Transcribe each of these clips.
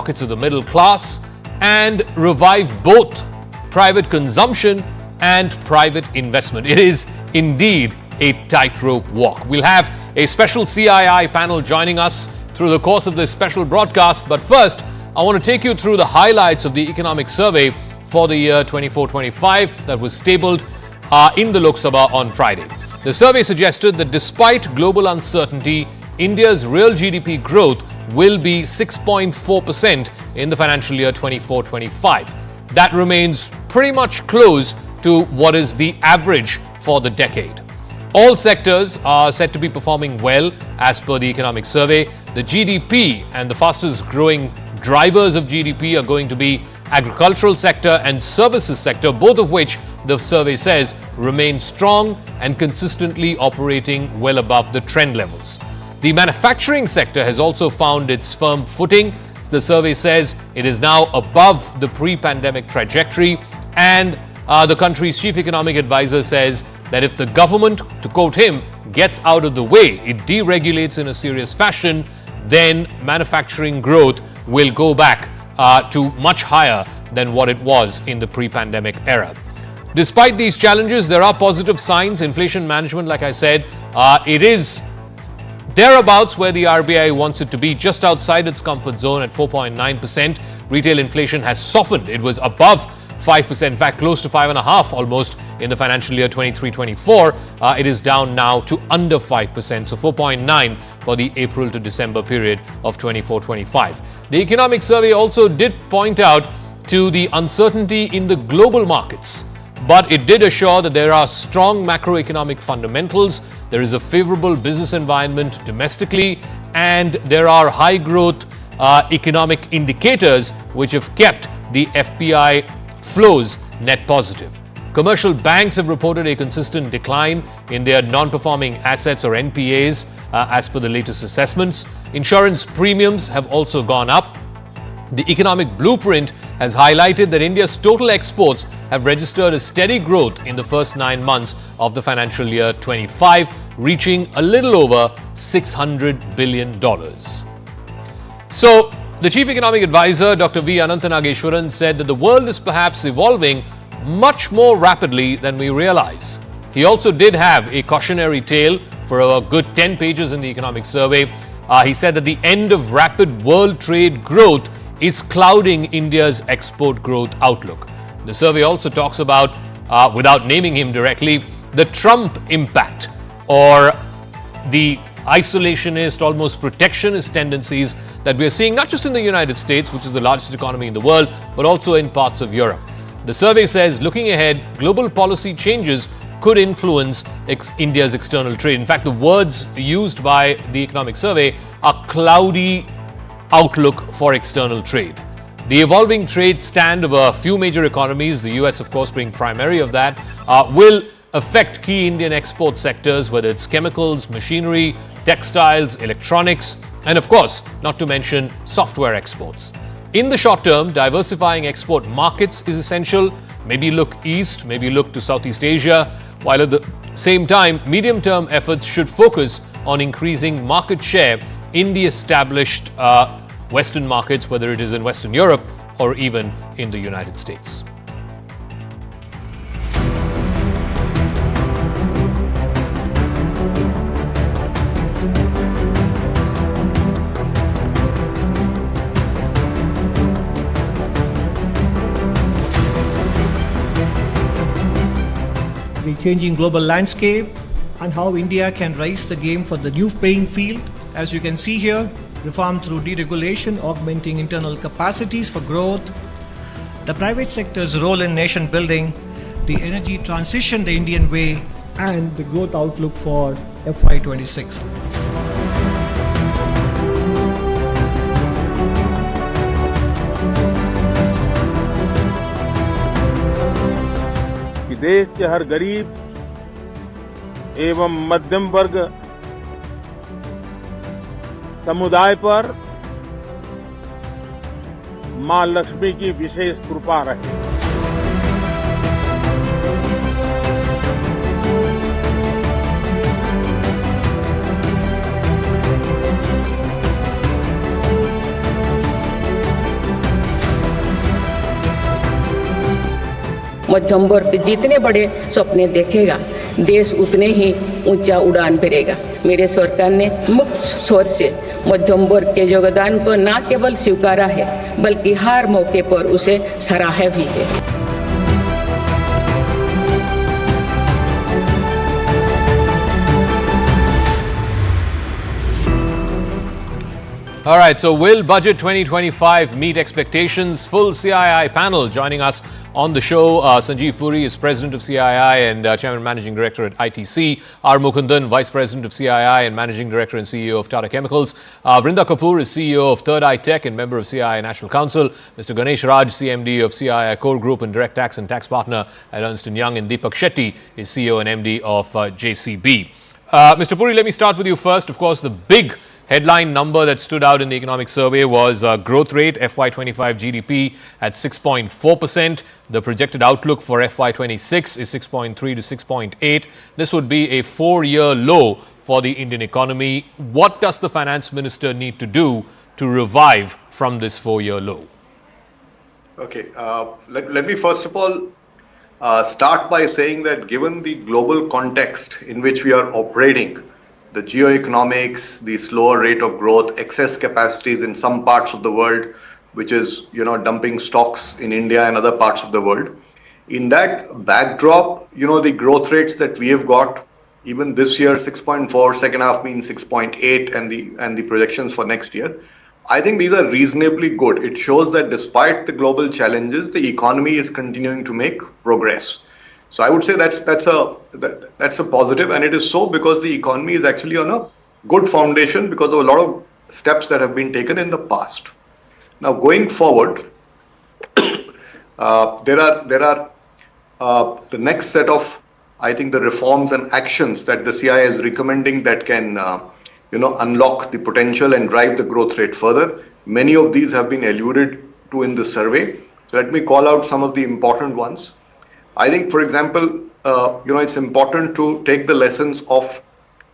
pockets of the middle class and revive both private consumption and private investment. It is indeed a tightrope walk. We'll have a special CII panel joining us through the course of this special broadcast. But first, I want to take you through the highlights of the economic survey for the year 24-25 that was tabled in the Lok Sabha on Friday. The survey suggested that despite global uncertainty, India's real GDP growth will be 6.4% in the financial year 24-25. That remains pretty much close to what is the average for the decade. All sectors are said to be performing well as per the economic survey. The GDP and the fastest growing drivers of GDP are going to be agricultural sector and services sector, both of which the survey says remain strong and consistently operating well above the trend levels. The manufacturing sector has also found its firm footing. The survey says it is now above the pre-pandemic trajectory, and the country's chief economic advisor says that if the government, to quote him, gets out of the way, it deregulates in a serious fashion, then manufacturing growth will go back to much higher than what it was in the pre-pandemic era. Despite these challenges, there are positive signs. Inflation management, like I said, it is thereabouts where the RBI wants it to be, just outside its comfort zone at 4.9%. Retail inflation has softened. It was above 5%, in fact, close to 5.5% almost in the financial year 23-24. It is down now to under 5%, so 4.9% for the April to December period of 24-25. The economic survey also did point out to the uncertainty in the global markets, but it did assure that there are strong macroeconomic fundamentals, there is a favorable business environment domestically, and there are high growth economic indicators which have kept the FPI flows net positive. Commercial banks have reported a consistent decline in their non-performing assets or NPAs as per the latest assessments. Insurance premiums have also gone up. The economic blueprint has highlighted that India's total exports have registered a steady growth in the first 9 months of the financial year 25, reaching a little over $600 billion. So, the Chief Economic Advisor, Dr. V. Ananthanageshwaran, said that the world is perhaps evolving much more rapidly than we realize. He also did have a cautionary tale for a good 10 pages in the economic survey. He said that the end of rapid world trade growth is clouding India's export growth outlook. The survey also talks about, without naming him directly, the Trump impact or the isolationist, almost protectionist tendencies that we are seeing not just in the United States, which is the largest economy in the world, but also in parts of Europe. The survey says, looking ahead, global policy changes could influence India's external trade. In fact, the words used by the economic survey are cloudy outlook for external trade. The evolving trade stand of a few major economies, the US of course being primary of that, will affect key Indian export sectors, whether it's chemicals, machinery, textiles, electronics, and of course, not to mention software exports. In the short term, diversifying export markets is essential. Maybe look east, maybe look to Southeast Asia, while at the same time, medium-term efforts should focus on increasing market share in the established Western markets, whether it is in Western Europe or even in the United States. The changing global landscape and how India can raise the game for the new playing field. As you can see here, reform through deregulation, augmenting internal capacities for growth, the private sector's role in nation building, the energy transition the Indian way, and the growth outlook for FY26. कि देश के हर गरीब एवं मध्यम वर्ग समुदाय पर मां लक्ष्मी की विशेष कृपा रहे। मध्यम वर्ग जितने बड़े सपने देखेगा, देश उतने ही ऊंचा उड़ान भरेगा। मेरे सरकार ने मुक्त स्वर से मध्यम वर्ग के योगदान को न केवल स्वीकारा है, बल्कि हर मौके पर उसे सराहा भी है। All right, so will Budget 2025 meet expectations? Full CII panel joining us on the show. Sanjeev Puri is President of CII and Chairman and Managing Director at ITC. R. Mukundan, Vice President of CII and Managing Director and CEO of Tata Chemicals. Vrinda Kapoor is CEO of Third Eye Tech and member of CII National Council. Mr. Ganesh Raj, CMD of CII Core Group and Direct Tax and Tax Partner at Ernst & Young. And Deepak Shetty is CEO and MD of JCB. Mr. Puri, let me start with you first. Of course, the big headline number that stood out in the economic survey was growth rate, FY25 GDP at 6.4%. The projected outlook for FY26 is 6.3 to 6.8. This would be a 4-year low for the Indian economy. What does the finance minister need to do to revive from this 4-year low? Okay, let me first of all start by saying that given the global context in which we are operating, the geoeconomics, the slower rate of growth, excess capacities in some parts of the world, which is, dumping stocks in India and other parts of the world. In that backdrop, the growth rates that we have got, even this year, 6.4, second half means 6.8, and the projections for next year, I think these are reasonably good. It shows that despite the global challenges, the economy is continuing to make progress. So I would say that's a positive, and it is so because the economy is actually on a good foundation because of a lot of steps that have been taken in the past. Now going forward, there are the next set of, I think, the reforms and actions that the CI is recommending that can unlock the potential and drive the growth rate further. Many of these have been alluded to in the survey. So let me call out some of the important ones. I think, for example, it's important to take the lessons of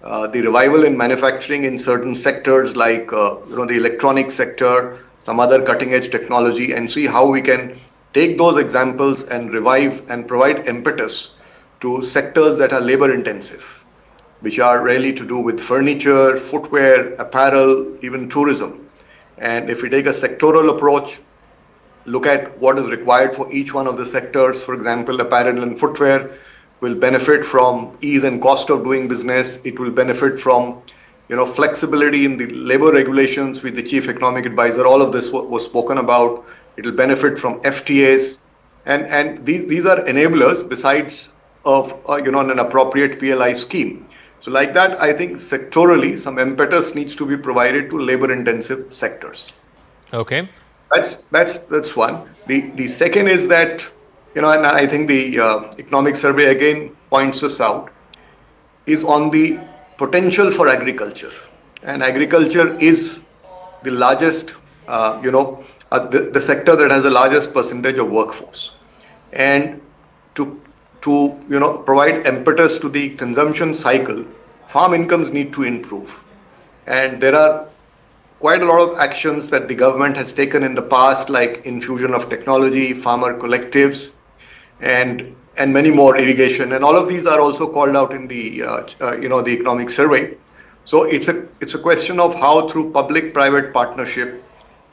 the revival in manufacturing in certain sectors like, the electronic sector, some other cutting edge technology, and see how we can take those examples and revive and provide impetus to sectors that are labor intensive, which are really to do with furniture, footwear, apparel, even tourism. And if we take a sectoral approach, look at what is required for each one of the sectors. For example, apparel and footwear will benefit from ease and cost of doing business. It will benefit from, flexibility in the labor regulations with the chief economic advisor. All of this was spoken about. It will benefit from FTAs. And these are enablers besides of, an appropriate PLI scheme. So like that, I think sectorally, some impetus needs to be provided to labor intensive sectors. Okay. That's one. The second is that, and I think the economic survey again points this out, is on the potential for agriculture. And agriculture is the largest, the sector that has the largest percentage of workforce. And to provide impetus to the consumption cycle, farm incomes need to improve. And there are quite a lot of actions that the government has taken in the past, like infusion of technology, farmer collectives, and many more, irrigation, and all of these are also called out in the the economic survey. So it's a question of how through public-private partnership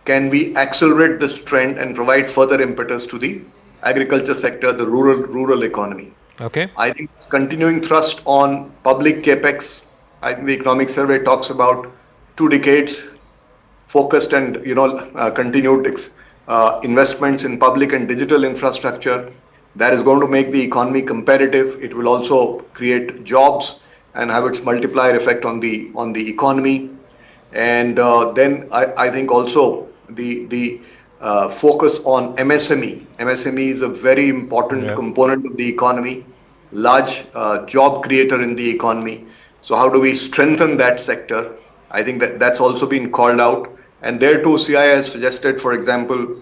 can we accelerate this trend and provide further impetus to the agriculture sector, the rural economy. Okay. I think it's continuing thrust on public capex. I think the economic survey talks about 2 decades focused and continued investments in public and digital infrastructure. That is going to make the economy competitive. It will also create jobs and have its multiplier effect on the economy. And then I think also the focus on MSME. MSME is a very important component of the economy, large job creator in the economy. So how do we strengthen that sector? I think that's also been called out. And there too, CI has suggested, for example,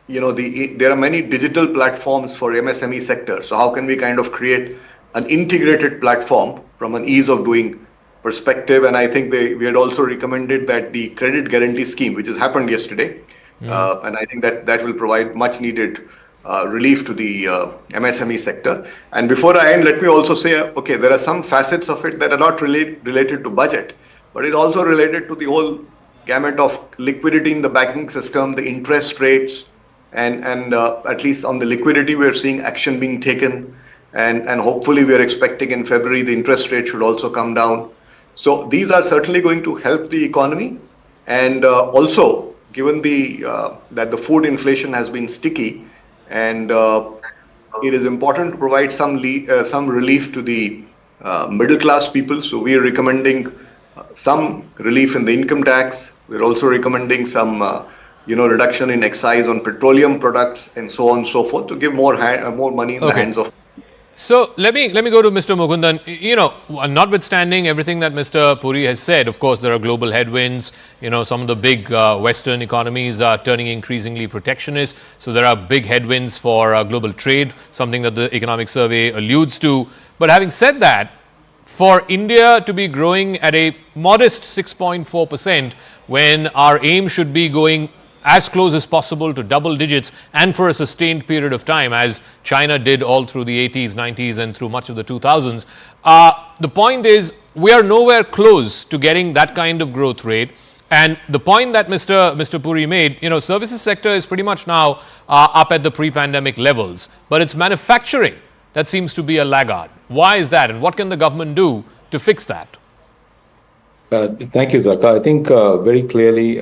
there are many digital platforms for MSME sector. So how can we kind of create an integrated platform from an ease of doing perspective? And I think we had also recommended that the credit guarantee scheme, which has happened yesterday, and I think that will provide much needed relief to the MSME sector. And before I end, let me also say, okay, there are some facets of it that are not related to budget, but it's also related to the whole gamut of liquidity in the banking system, the interest rates, and at least on the liquidity, we're seeing action being taken. And hopefully we are expecting in February the interest rate should also come down. So these are certainly going to help the economy. And also, given that the food inflation has been sticky, and it is important to provide some relief to the middle class people. So we are recommending some relief in the income tax. We're also recommending some reduction in excise on petroleum products and so on and so forth to give more money in the hands of. So let me go to Mr. Mukundan. Notwithstanding everything that Mr. Puri has said, of course, there are global headwinds. Some of the big Western economies are turning increasingly protectionist. So there are big headwinds for global trade, something that the economic survey alludes to. But having said that, for India to be growing at a modest 6.4% when our aim should be going as close as possible to double digits and for a sustained period of time, as China did all through the 80s, 90s and through much of the 2000s. The point is, we are nowhere close to getting that kind of growth rate. And the point that Mr. Puri made, services sector is pretty much now up at the pre-pandemic levels, but it's manufacturing that seems to be a laggard. Why is that, and what can the government do to fix that? Thank you, Zakka. I think very clearly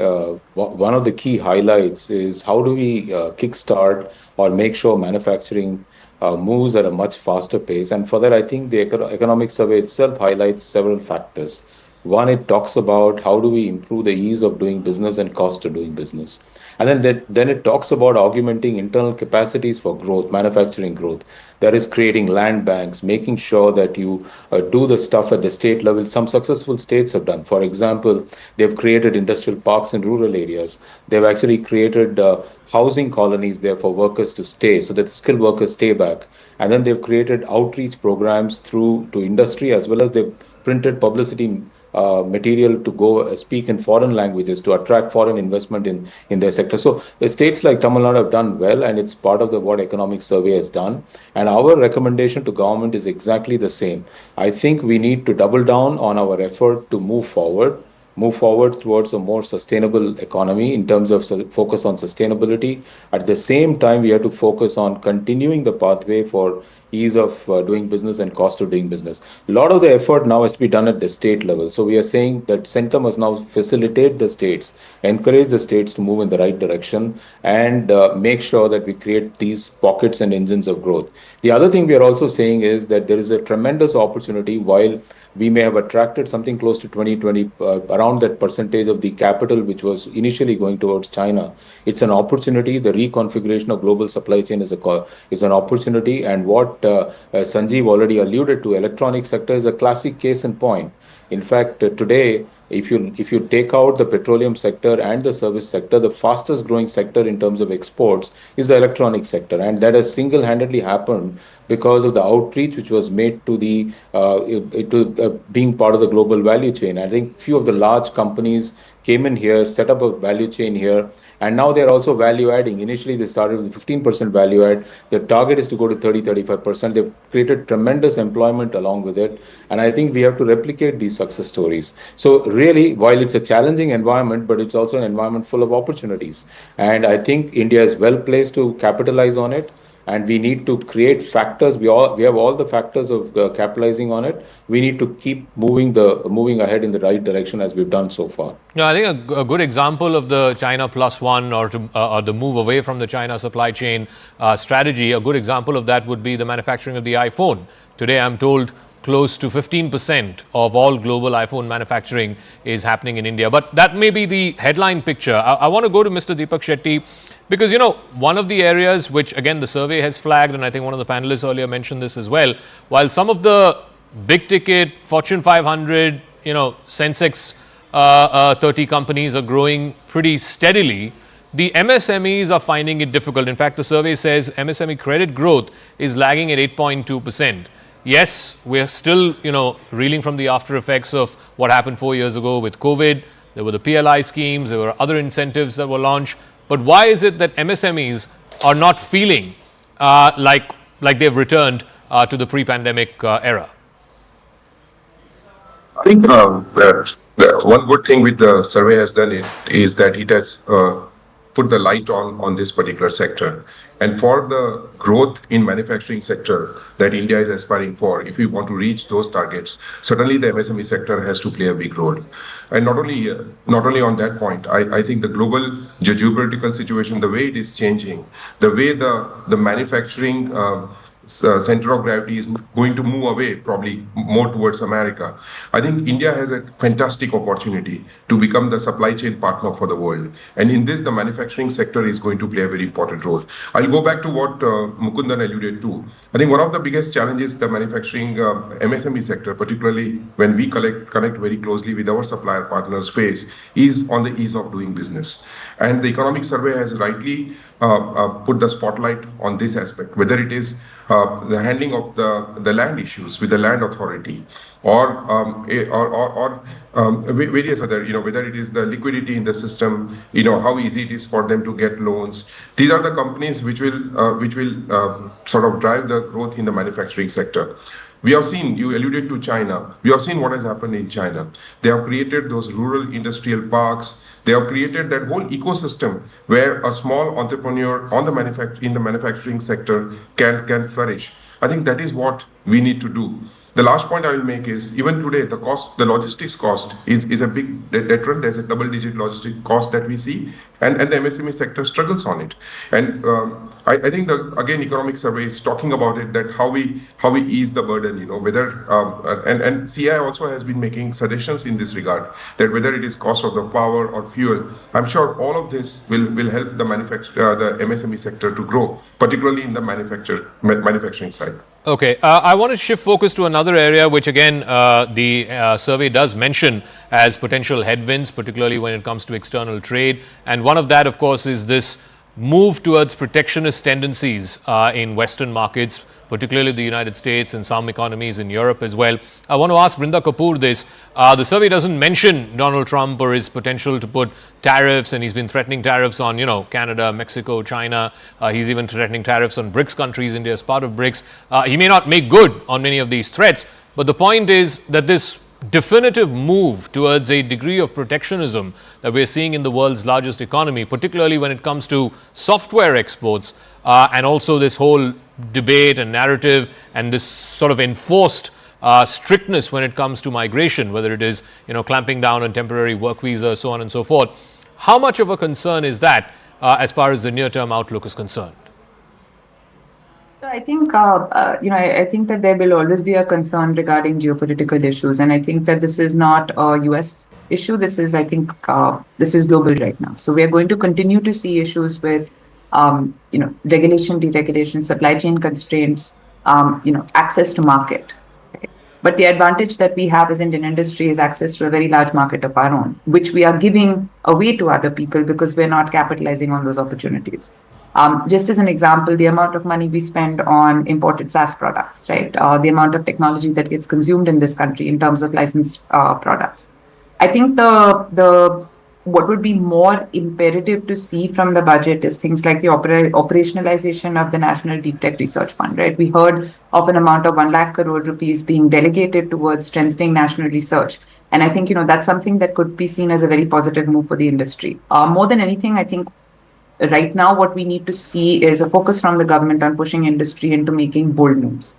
one of the key highlights is how do we kickstart or make sure manufacturing moves at a much faster pace. And for that, I think the economic survey itself highlights several factors. One, it talks about how do we improve the ease of doing business and cost of doing business. And then it talks about augmenting internal capacities for growth, manufacturing growth. That is creating land banks, making sure that you do the stuff at the state level. Some successful states have done. For example, they've created industrial parks in rural areas. They've actually created housing colonies there for workers to stay, so that skilled workers stay back. And then they've created outreach programs to industry, as well as they've printed publicity material to go speak in foreign languages to attract foreign investment in their sector. So states like Tamil Nadu have done well, and it's part of what economic survey has done. And our recommendation to government is exactly the same. I think we need to double down on our effort to move forward towards a more sustainable economy in terms of focus on sustainability. At the same time, we have to focus on continuing the pathway for ease of doing business and cost of doing business. A lot of the effort now has to be done at the state level. So we are saying that center must now facilitate the states, encourage the states to move in the right direction, and make sure that we create these pockets and engines of growth. The other thing we are also saying is that there is a tremendous opportunity. While we may have attracted something close to 20, around that percentage of the capital which was initially going towards China, it's an opportunity. The reconfiguration of global supply chain is an opportunity. And what Sanjeev already alluded to, electronic sector is a classic case in point. In fact, today, if you take out the petroleum sector and the service sector, the fastest growing sector in terms of exports is the electronic sector, and that has single-handedly happened because of the outreach which was made to being part of the global value chain. I think few of the large companies came in here, set up a value chain here, and now they're also value adding. Initially, they started with 15% value add. Their target is to go to 30-35%. They've created tremendous employment along with it. And I think we have to replicate these success stories. So really, while it's a challenging environment, but it's also an environment full of opportunities. And I think India is well placed to capitalize on it. And we need to create factors. We have all the factors of capitalizing on it. We need to keep moving ahead in the right direction as we've done so far. Yeah, I think a good example of the China Plus One or the move away from the China supply chain strategy, a good example of that would be the manufacturing of the iPhone. Today, I'm told close to 15% of all global iPhone manufacturing is happening in India. But that may be the headline picture. I want to go to Mr. Deepak Shetty, because, one of the areas which, again, the survey has flagged, and I think one of the panelists earlier mentioned this as well, while some of the big ticket Fortune 500, Sensex 30 companies are growing pretty steadily, the MSMEs are finding it difficult. In fact, the survey says MSME credit growth is lagging at 8.2%. Yes, we're still, reeling from the after effects of what happened 4 years ago with COVID. There were the PLI schemes, there were other incentives that were launched. But why is it that MSMEs are not feeling like they've returned to the pre-pandemic era? I think the one good thing with the survey has done is that it has put the light on this particular sector. And for the growth in manufacturing sector that India is aspiring for, if we want to reach those targets, certainly the MSME sector has to play a big role. And not only on that point, I think the global geopolitical situation, the way it is changing, the way the manufacturing center of gravity is going to move away probably more towards America. I think India has a fantastic opportunity to become the supply chain partner for the world. And in this, the manufacturing sector is going to play a very important role. I'll go back to what Mukundan alluded to. I think one of the biggest challenges the manufacturing MSME sector, particularly when we connect very closely with our supplier partners face, is on the ease of doing business. And the economic survey has rightly put the spotlight on this aspect, whether it is the handling of the land issues with the land authority, or various other, whether it is the liquidity in the system, how easy it is for them to get loans. These are the companies which will sort of drive the growth in the manufacturing sector. We have seen, you alluded to China, we have seen what has happened in China. They have created those rural industrial parks. They have created that whole ecosystem where a small entrepreneur in the manufacturing sector can flourish. I think that is what we need to do. The last point I will make is, even today, the logistics cost is a big deterrent. There's a double-digit logistic cost that we see, and the MSME sector struggles on it. And I think again, economic survey is talking about it, that how we ease the burden, whether and CI also has been making suggestions in this regard, that whether it is cost of the power or fuel, I'm sure all of this will help the MSME sector to grow, particularly in the manufacturing side. Okay, I want to shift focus to another area which again the survey does mention as potential headwinds, particularly when it comes to external trade. And one of that, of course, is this move towards protectionist tendencies in Western markets, particularly the United States and some economies in Europe as well. I want to ask Vrinda Kapoor this. The survey doesn't mention Donald Trump or his potential to put tariffs, and he's been threatening tariffs on, Canada, Mexico, China. He's even threatening tariffs on BRICS countries. India is part of BRICS. He may not make good on many of these threats, but the point is that this definitive move towards a degree of protectionism that we're seeing in the world's largest economy, particularly when it comes to software exports, and also this whole debate and narrative and this sort of enforced strictness when it comes to migration, whether it is clamping down on temporary work visas, so on and so forth. How much of a concern is that as far as the near-term outlook is concerned? I think, I think that there will always be a concern regarding geopolitical issues. And I think that this is not a US issue. This is, I think, this is global right now. So we are going to continue to see issues with, regulation, deregulation, supply chain constraints, access to market. Okay? But the advantage that we have as Indian industry is access to a very large market of our own, which we are giving away to other people because we're not capitalizing on those opportunities. Just as an example, the amount of money we spend on imported SaaS products, right? The amount of technology that gets consumed in this country in terms of licensed products. I think what would be more imperative to see from the budget is things like the operationalization of the National Deep Tech Research Fund, right? We heard of an amount of 1 lakh crore rupees being delegated towards strengthening national research. And I think, that's something that could be seen as a very positive move for the industry. More than anything, I think right now, what we need to see is a focus from the government on pushing industry into making bold moves.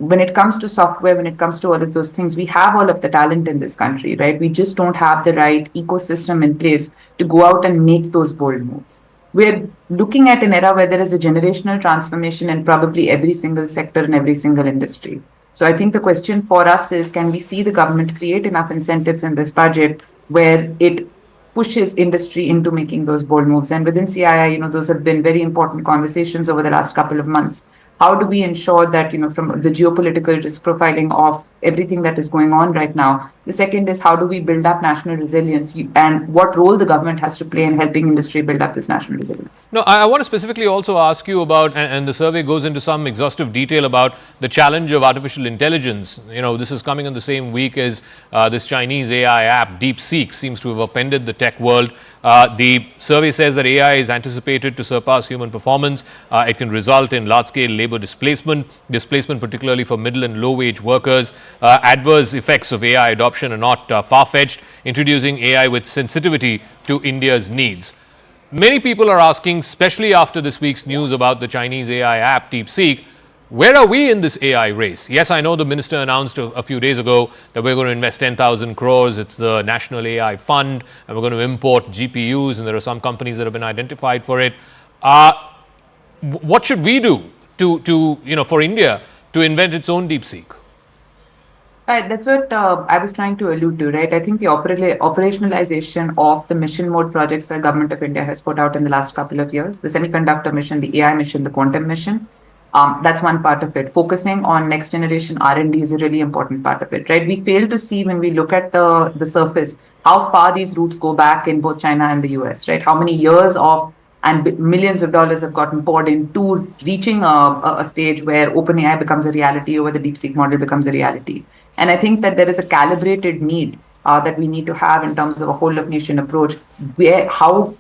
When it comes to software, when it comes to all of those things, we have all of the talent in this country, right? We just don't have the right ecosystem in place to go out and make those bold moves. We're looking at an era where there is a generational transformation in probably every single sector and every single industry. So I think the question for us is, can we see the government create enough incentives in this budget where it pushes industry into making those bold moves? And within CII, those have been very important conversations over the last couple of months. How do we ensure that, from the geopolitical risk profiling of everything that is going on right now, The second is how do we build up national resilience and what role the government has to play in helping industry build up this national resilience. No, I want to specifically also ask you about, and the survey goes into some exhaustive detail about the challenge of artificial intelligence. This is coming in the same week as this Chinese AI app, DeepSeek, seems to have upended the tech world. The survey says that AI is anticipated to surpass human performance. It can result in large-scale labor displacement particularly for middle and low-wage workers. Adverse effects of AI adoption are not far-fetched, introducing AI with sensitivity to India's needs. Many people are asking, especially after this week's news about the Chinese AI app DeepSeek, where are we in this AI race? Yes, I know the minister announced a few days ago that we're going to invest 10,000 crores. It's the National AI Fund, and we're going to import GPUs, and there are some companies that have been identified for it. What should we do for India to invent its own DeepSeek? Right, that's what I was trying to allude to, right? I think the operationalization of the mission mode projects that Government of India has put out in the last couple of years, the semiconductor mission, the AI mission, the quantum mission, that's one part of it. Focusing on next generation R&D is a really important part of it, right? We fail to see when we look at the surface how far these routes go back in both China and the US, right? How many years of and millions of dollars have gotten poured into reaching a stage where OpenAI becomes a reality or the DeepSeek model becomes a reality. And I think that there is a calibrated need that we need to have in terms of a whole of nation approach, where how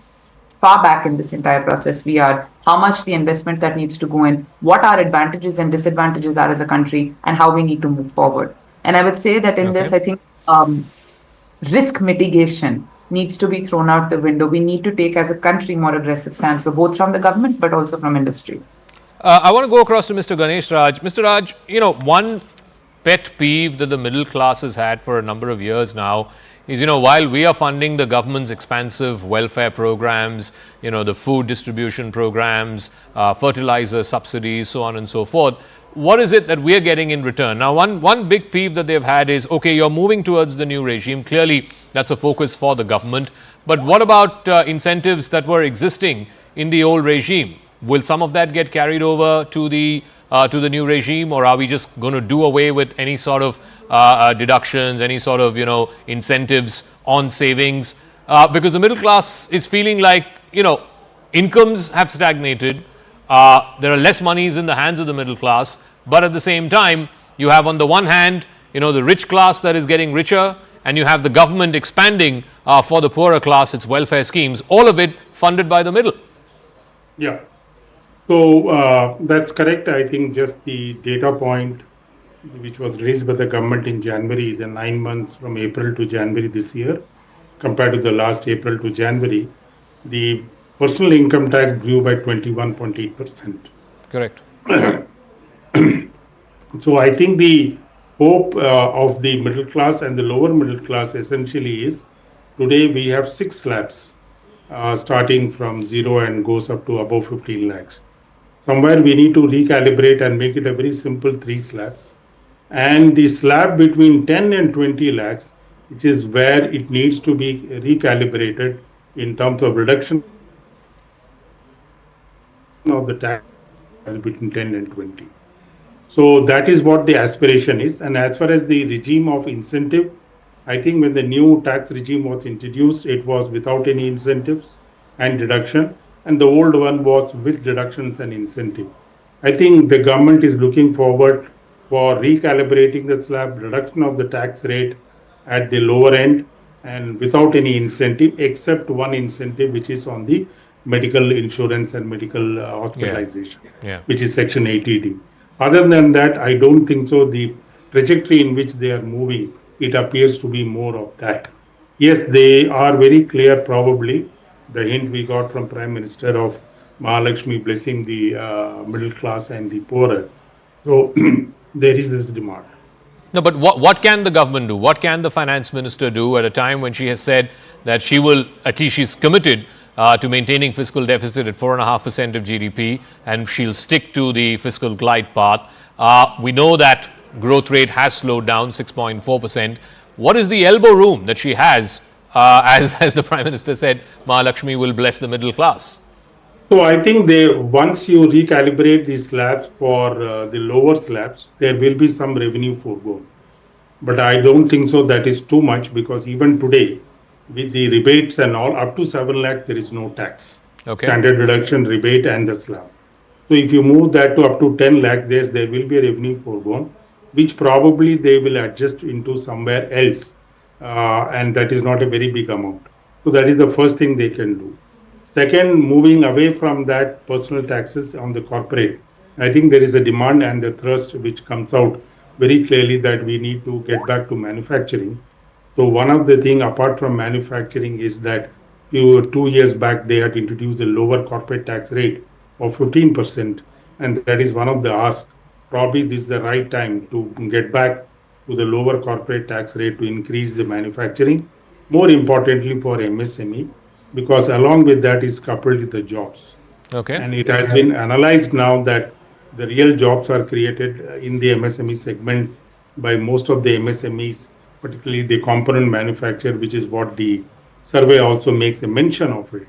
far back in this entire process we are, how much the investment that needs to go in, what our advantages and disadvantages are as a country, and how we need to move forward. And I would say that in this, I think risk mitigation needs to be thrown out the window. We need to take as a country more aggressive stance, so both from the government but also from industry. I want to go across to Mr. Ganesh Raj. Mr. Raj, one pet peeve that the middle class has had for a number of years now is, while we are funding the government's expansive welfare programs, the food distribution programs, fertilizer subsidies, so on and so forth, what is it that we're getting in return? Now, one big peeve that they've had is, okay, you're moving towards the new regime. Clearly, that's a focus for the government. But what about incentives that were existing in the old regime? Will some of that get carried over to the new regime, or are we just going to do away with any sort of deductions, any sort of incentives on savings? Because the middle class is feeling like incomes have stagnated. There are less monies in the hands of the middle class, but at the same time, you have on the one hand, the rich class that is getting richer, and you have the government expanding for the poorer class its welfare schemes, all of it funded by the middle. Yeah. So that's correct. I think just the data point which was raised by the government in January, the 9 months from April to January this year, compared to the last April to January, the personal income tax grew by 21.8%. Correct. So I think the hope of the middle class and the lower middle class essentially is, today we have 6 slabs starting from zero and goes up to above 15 lakhs. Somewhere we need to recalibrate and make it a very simple 3 slabs. And the slab between 10 and 20 lakhs, which is where it needs to be recalibrated in terms of reduction of the tax between 10 and 20. So that is what the aspiration is. And as far as the regime of incentive, I think when the new tax regime was introduced, it was without any incentives and deduction, and the old one was with deductions and incentive. I think the government is looking forward for recalibrating the slab, reduction of the tax rate at the lower end and without any incentive, except one incentive, which is on the medical insurance and medical hospitalization, which is Section 80D. Other than that, I don't think so. The trajectory in which they are moving, it appears to be more of that. Yes, they are very clear, probably, the hint we got from Prime Minister of Mahalakshmi blessing the middle class and the poorer. So there is this demand. No, but what can the government do? What can the finance minister do at a time when she has said that she will, at least she's committed to maintaining fiscal deficit at 4.5% of GDP, and she'll stick to the fiscal glide path? We know that growth rate has slowed down 6.4%. What is the elbow room that she has, as the Prime Minister said, Mahalakshmi will bless the middle class? So I think once you recalibrate these slabs for the lower slabs, there will be some revenue foregone. But I don't think so that is too much, because even today, with the rebates and all, up to 7 lakh, there is no tax. Okay. Standard deduction, rebate, and the slab. So if you move that to up to 10 lakh, there will be a revenue foregone, which probably they will adjust into somewhere else. And that is not a very big amount. So that is the first thing they can do. Second, moving away from that personal taxes on the corporate, I think there is a demand and the thrust which comes out very clearly that we need to get back to manufacturing. So one of the things apart from manufacturing is that 2 years back they had introduced a lower corporate tax rate of 15%, and that is one of the asks. Probably this is the right time to get back to the lower corporate tax rate to increase the manufacturing, more importantly for MSME, because along with that is coupled with the jobs. Okay. And it has been analyzed now that the real jobs are created in the MSME segment by most of the MSMEs, particularly the component manufacturer, which is what the survey also makes a mention of it.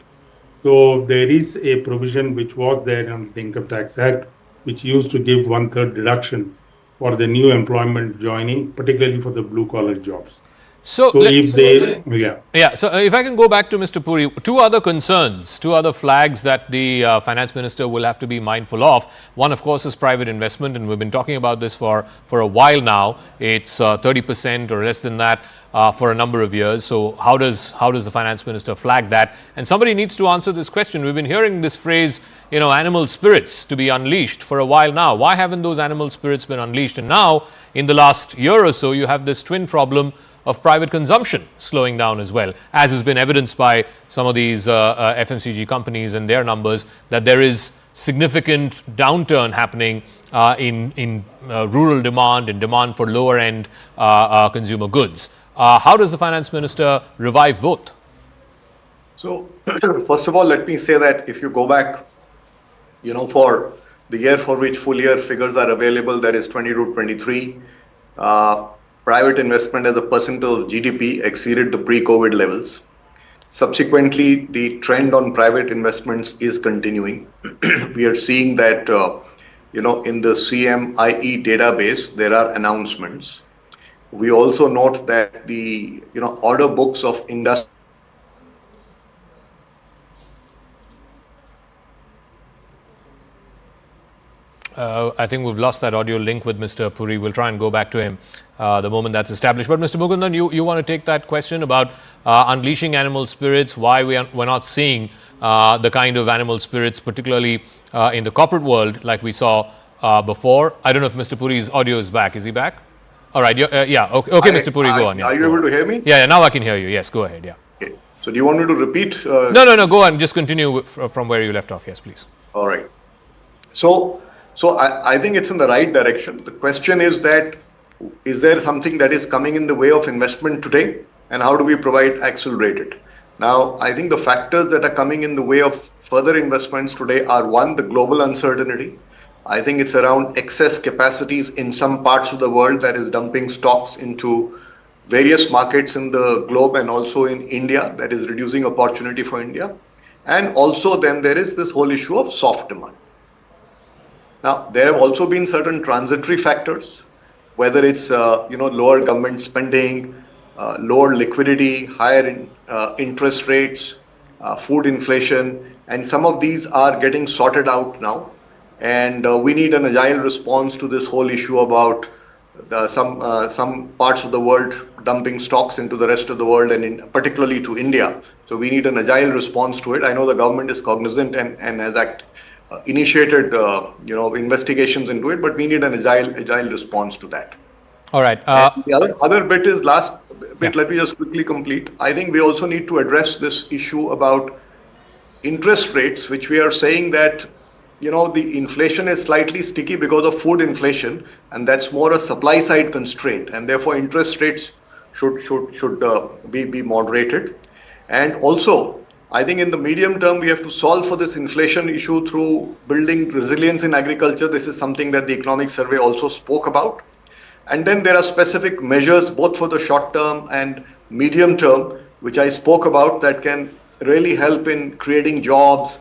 So there is a provision which was there on the Income Tax Act, which used to give 1/3 deduction for the new employment joining, particularly for the blue collar jobs. So if they, yeah. So if I can go back to Mr. Puri, two other concerns, two other flags that the finance minister will have to be mindful of. One, of course, is private investment, and we've been talking about this for a while now. It's 30% or less than that for a number of years. So how does the finance minister flag that? And somebody needs to answer this question. We've been hearing this phrase, animal spirits to be unleashed for a while now. Why haven't those animal spirits been unleashed? And now, in the last year or so, you have this twin problem of private consumption slowing down as well, as has been evidenced by some of these FMCG companies and their numbers, that there is significant downturn happening in rural demand and demand for lower end consumer goods. How does the finance minister revive both? So, first of all, let me say that if you go back, for the year for which full year figures are available, that is 22-23, private investment as a percent of GDP exceeded the pre-COVID levels. Subsequently, the trend on private investments is continuing. We are seeing that, in the CMIE database, there are announcements. We also note that the, order books of industry. I think we've lost that audio link with Mr. Puri. We'll try and go back to him the moment that's established. But Mr. Mukundan, you want to take that question about unleashing animal spirits, why we're not seeing the kind of animal spirits, particularly in the corporate world, like we saw before. I don't know if Mr. Puri's audio is back. Is he back? All right. Okay, Mr. Puri, go on. Are you able to hear me? Yeah, now I can hear you. Yes, go ahead. Yeah. Okay. So do you want me to repeat? No, go on. Just continue from where you left off. Yes, please. All right. So I think it's in the right direction. The question is that, is there something that is coming in the way of investment today? And how do we accelerate it? Now, I think the factors that are coming in the way of further investments today are, one, the global uncertainty. I think it's around excess capacities in some parts of the world that is dumping stocks into various markets in the globe and also in India, that is reducing opportunity for India. And also then there is this whole issue of soft demand. Now, there have also been certain transitory factors, whether it's lower government spending, lower liquidity, higher interest rates, food inflation, and some of these are getting sorted out now. And we need an agile response to this whole issue about some parts of the world dumping stocks into the rest of the world, and particularly to India. So we need an agile response to it. I know the government is cognizant and has initiated investigations into it, but we need an agile response to that. All right. The other bit is last bit. Let me just quickly complete. I think we also need to address this issue about interest rates, which we are saying that the inflation is slightly sticky because of food inflation, and that's more a supply side constraint, and therefore interest rates should be moderated. And also, I think in the medium term, we have to solve for this inflation issue through building resilience in agriculture. This is something that the economic survey also spoke about. And then there are specific measures, both for the short term and medium term, which I spoke about, that can really help in creating jobs,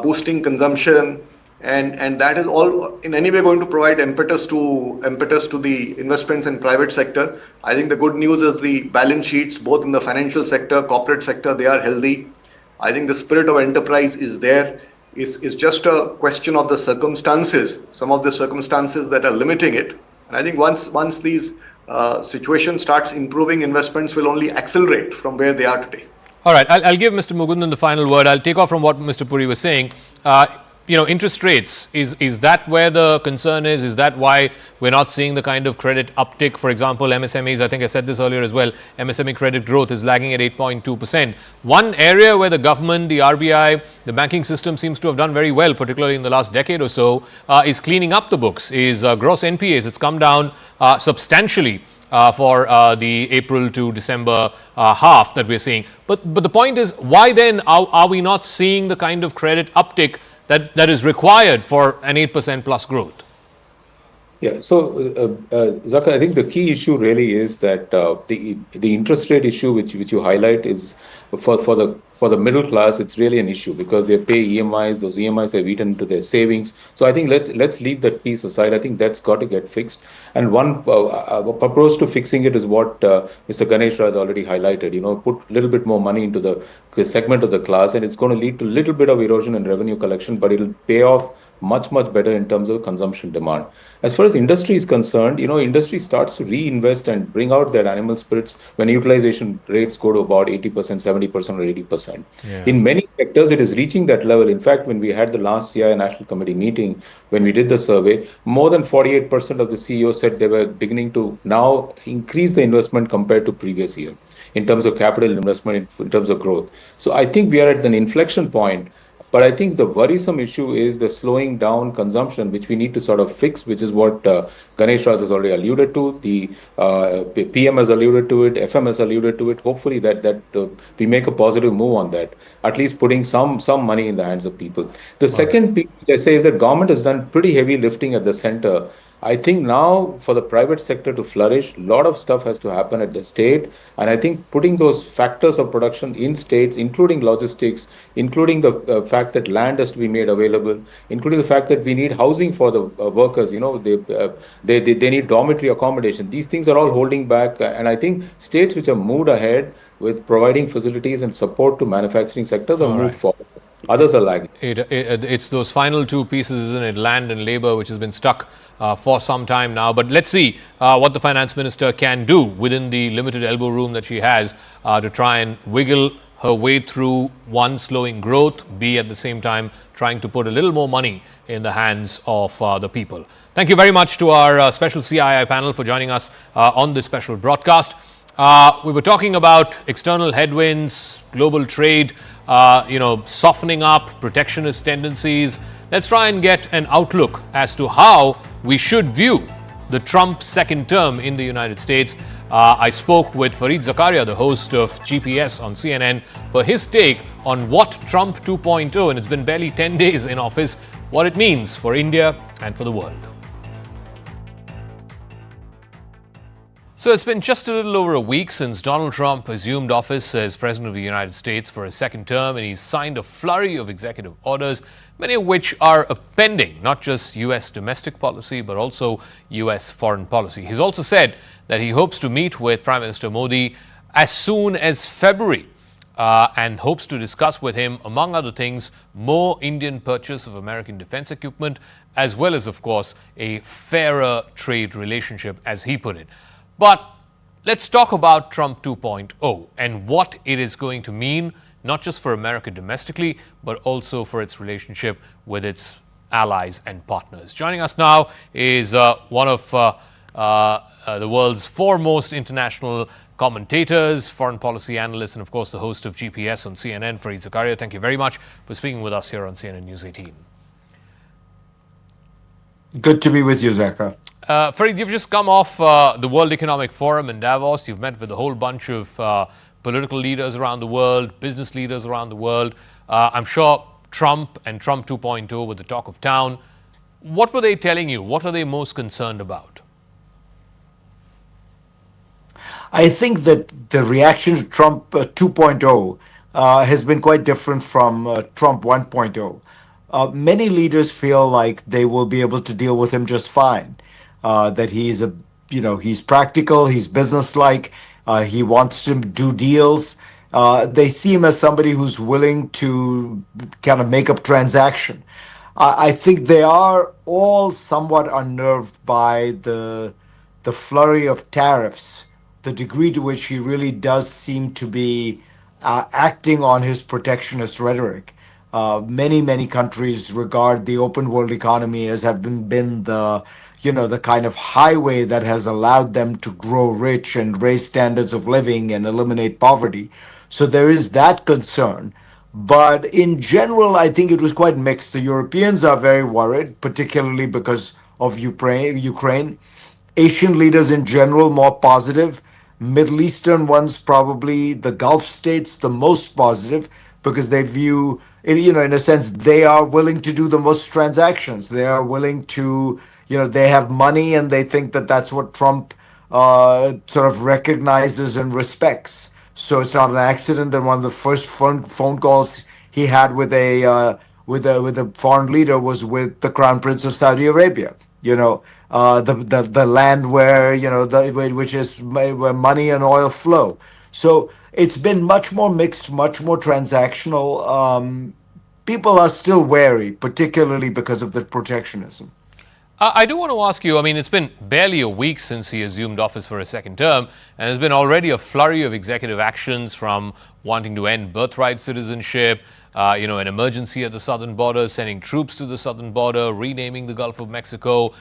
boosting consumption, and that is all in any way going to provide impetus to the investments in private sector. I think the good news is the balance sheets, both in the financial sector, corporate sector, they are healthy. I think the spirit of enterprise is there. Is just a question of the circumstances, some of the circumstances that are limiting it. And I think once these situation starts improving, investments will only accelerate from where they are today. All right, I'll give Mr. Mukundan the final word. I'll take off from what Mr. Puri was saying. Interest rates, is that where the concern is? Is that why we're not seeing the kind of credit uptick? For example, MSMEs, I think I said this earlier as well, MSME credit growth is lagging at 8.2%. One area where the government, the RBI, the banking system seems to have done very well, particularly in the last decade or so, is cleaning up the books, is gross NPAs. It's come down substantially for the April to December half that we're seeing. But the point is, why then are we not seeing the kind of credit uptick that is required for an 8% plus growth? Yeah, so Zakka, I think the key issue really is that the interest rate issue which you highlight is for the middle class, it's really an issue because they pay EMIs. Those EMIs have eaten into their savings. So I think let's leave that piece aside. I think that's got to get fixed. And one approach to fixing it is what Mr. Ganesh has already highlighted. Put a little bit more money into the segment of the class, and it's going to lead to a little bit of erosion in revenue collection, but it'll pay off much better in terms of consumption demand. As far as industry is concerned, industry starts to reinvest and bring out their animal spirits when utilization rates go to about 80%, 70% or 80%. Yeah. In many sectors, it is reaching that level. In fact, when we had the last CII National Committee meeting, when we did the survey, more than 48% of the CEOs said they were beginning to now increase the investment compared to previous year in terms of capital investment, in terms of growth. So I think we are at an inflection point. But I think the worrisome issue is the slowing down consumption, which we need to sort of fix, which is what Ganesh Raj has already alluded to. The PM has alluded to it, FM has alluded to it. Hopefully that we make a positive move on that, at least putting some money in the hands of people. The second piece, which I say, is that government has done pretty heavy lifting at the center. I think now for the private sector to flourish, a lot of stuff has to happen at the state. And I think putting those factors of production in states, including logistics, including the fact that land has to be made available, including the fact that we need housing for the workers, they need dormitory accommodation. These things are all holding back. And I think states which have moved ahead with providing facilities and support to manufacturing sectors have moved forward. Others are lagging. It's those final two pieces, isn't it? Land and labor, which has been stuck for some time now. But let's see what the finance minister can do within the limited elbow room that she has to try and wiggle her way through, one, slowing growth, B, at the same time trying to put a little more money in the hands of the people. Thank you very much to our special CII panel for joining us on this special broadcast. We were talking about external headwinds, global trade, softening up, protectionist tendencies. Let's try and get an outlook as to how we should view the Trump second term in the United States. I spoke with Fareed Zakaria, the host of GPS on CNN, for his take on what Trump 2.0, and it's been barely 10 days in office, what it means for India and for the world. So it's been just a little over a week since Donald Trump assumed office as President of the United States for his second term, and he's signed a flurry of executive orders, many of which are pending, not just U.S. domestic policy, but also U.S. foreign policy. He's also said that he hopes to meet with Prime Minister Modi as soon as February and hopes to discuss with him, among other things, more Indian purchase of American defense equipment, as well as, of course, a fairer trade relationship, as he put it. But let's talk about Trump 2.0 and what it is going to mean, not just for America domestically, but also for its relationship with its allies and partners. Joining us now is one of the world's foremost international commentators, foreign policy analyst, and of course the host of GPS on CNN, Fareed Zakaria. Thank you very much for speaking with us here on CNN News 18. Good to be with you, Zakka. Fareed, you've just come off the World Economic Forum in Davos. You've met with a whole bunch of political leaders around the world, business leaders around the world. I'm sure Trump and Trump 2.0 were the talk of town. What were they telling you? What are they most concerned about? I think that the reaction to Trump 2.0 has been quite different from Trump 1.0. many leaders feel like they will be able to deal with him just fine. That he's practical, he's businesslike, he wants to do deals. They see him as somebody who's willing to kind of make up transaction. I think they are all somewhat unnerved by the flurry of tariffs, the degree to which he really does seem to be acting on his protectionist rhetoric. Many countries regard the open world economy as having been the kind of highway that has allowed them to grow rich and raise standards of living and eliminate poverty. So there is that concern. But in general, I think it was quite mixed. The Europeans are very worried, particularly because of Ukraine. Asian leaders in general more positive. Middle Eastern ones, probably the Gulf states, the most positive because they view, in a sense, they are willing to do the most transactions. They are willing to, they have money and they think that that's what Trump sort of recognizes and respects. So it's not an accident that one of the first phone calls he had with a foreign leader was with the Crown Prince of Saudi Arabia. The land where which is where money and oil flow. So it's been much more mixed, much more transactional. People are still wary, particularly because of the protectionism. I do want to ask you, I mean, it's been barely a week since he assumed office for a second term, and there's been already a flurry of executive actions from wanting to end birthright citizenship, an emergency at the southern border, sending troops to the southern border, renaming the Gulf of Mexico,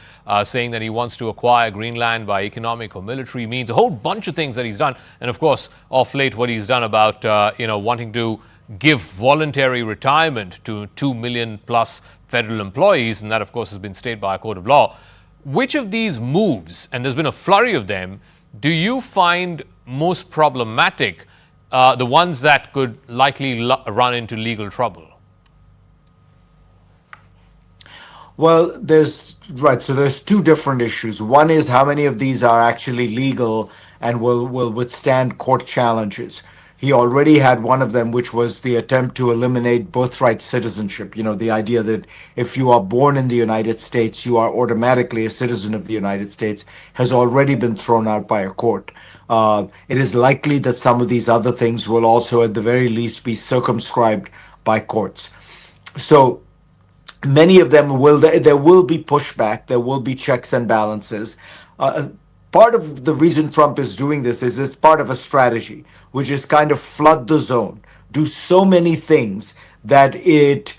saying that he wants to acquire Greenland by economic or military means, a whole bunch of things that he's done. And of course, off late, what he's done about, wanting to give voluntary retirement to 2 million plus federal employees, and that, of course, has been stayed by a court of law. Which of these moves, and there's been a flurry of them, do you find most problematic, the ones that could likely run into legal trouble? Well, there's two different issues. One is how many of these are actually legal and will withstand court challenges. He already had one of them, which was the attempt to eliminate birthright citizenship. The idea that if you are born in the United States, you are automatically a citizen of the United States, has already been thrown out by a court. It is likely that some of these other things will also, at the very least, be circumscribed by courts. So many of them there will be pushback, there will be checks and balances. Part of the reason Trump is doing this is it's part of a strategy, which is kind of flood the zone, do so many things that it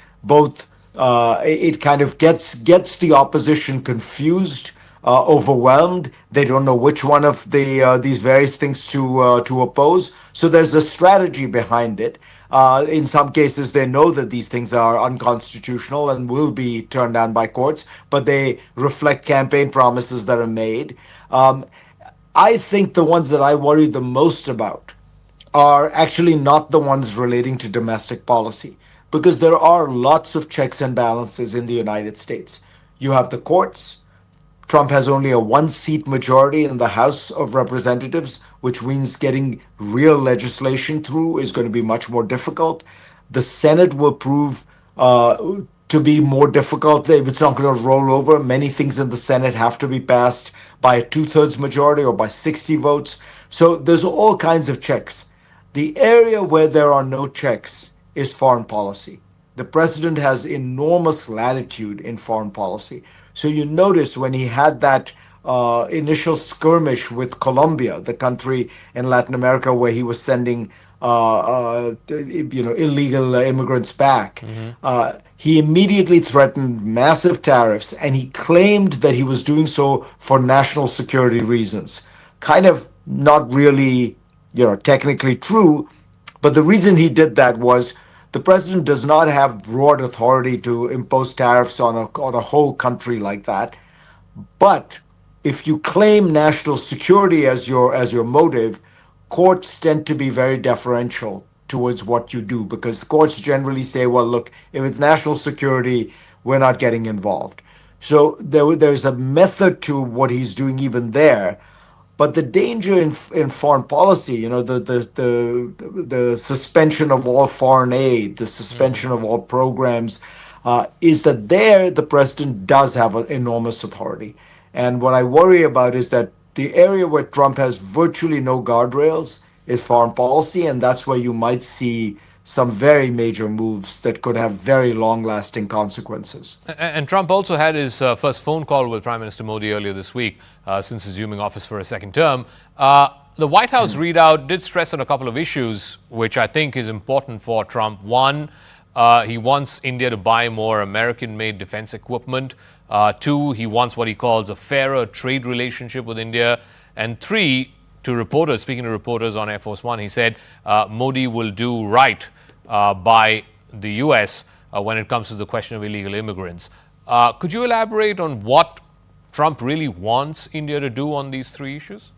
kind of gets the opposition confused, overwhelmed. They don't know which one of these various things to oppose. So there's a strategy behind it. In some cases, they know that these things are unconstitutional and will be turned down by courts, but they reflect campaign promises that are made. I think the ones that I worry the most about are actually not the ones relating to domestic policy, because there are lots of checks and balances in the United States. You have the courts. Trump has only a one-seat majority in the House of Representatives, which means getting real legislation through is going to be much more difficult. The Senate will prove to be more difficult. It's not going to roll over. Many things in the Senate have to be passed by a two-thirds majority or by 60 votes. So there's all kinds of checks. The area where there are no checks is foreign policy. The president has enormous latitude in foreign policy. So you notice when he had that initial skirmish with Colombia, the country in Latin America where he was sending illegal immigrants back, he immediately threatened massive tariffs, and he claimed that he was doing so for national security reasons. Kind of not really, technically true, but the reason he did that was the president does not have broad authority to impose tariffs on a whole country like that. But if you claim national security as your motive, courts tend to be very deferential towards what you do, because courts generally say, well, look, if it's national security, we're not getting involved. So there's a method to what he's doing even there. But the danger in foreign policy, the suspension of all foreign aid, the suspension of all programs, is that there the president does have an enormous authority. And what I worry about is that the area where Trump has virtually no guardrails is foreign policy, and that's where you might see some very major moves that could have very long-lasting consequences. And Trump also had his first phone call with Prime Minister Modi earlier this week, since assuming office for a second term. The White House readout did stress on a couple of issues, which I think is important for Trump. One, he wants India to buy more American-made defense equipment. Two, he wants what he calls a fairer trade relationship with India. And three, to reporters, speaking to reporters on Air Force One, he said Modi will do right by the U.S. When it comes to the question of illegal immigrants. Could you elaborate on what Trump really wants India to do on these three issues?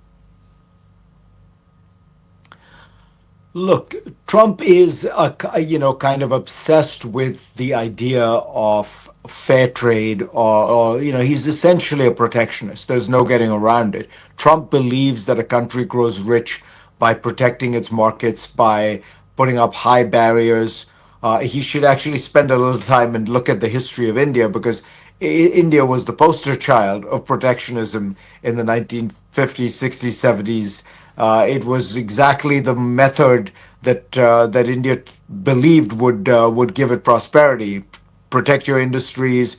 Look, Trump is, kind of obsessed with the idea of fair trade, or he's essentially a protectionist. There's no getting around it. Trump believes that a country grows rich by protecting its markets, by putting up high barriers. He should actually spend a little time and look at the history of India, because India was the poster child of protectionism in the 1950s, 60s, 70s. It was exactly the method that India believed would give it prosperity. Protect your industries,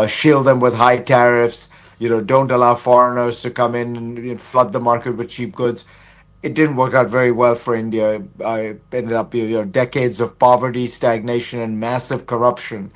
shield them with high tariffs. Don't allow foreigners to come in and flood the market with cheap goods. It didn't work out very well for India. I ended up decades of poverty, stagnation, and massive corruption.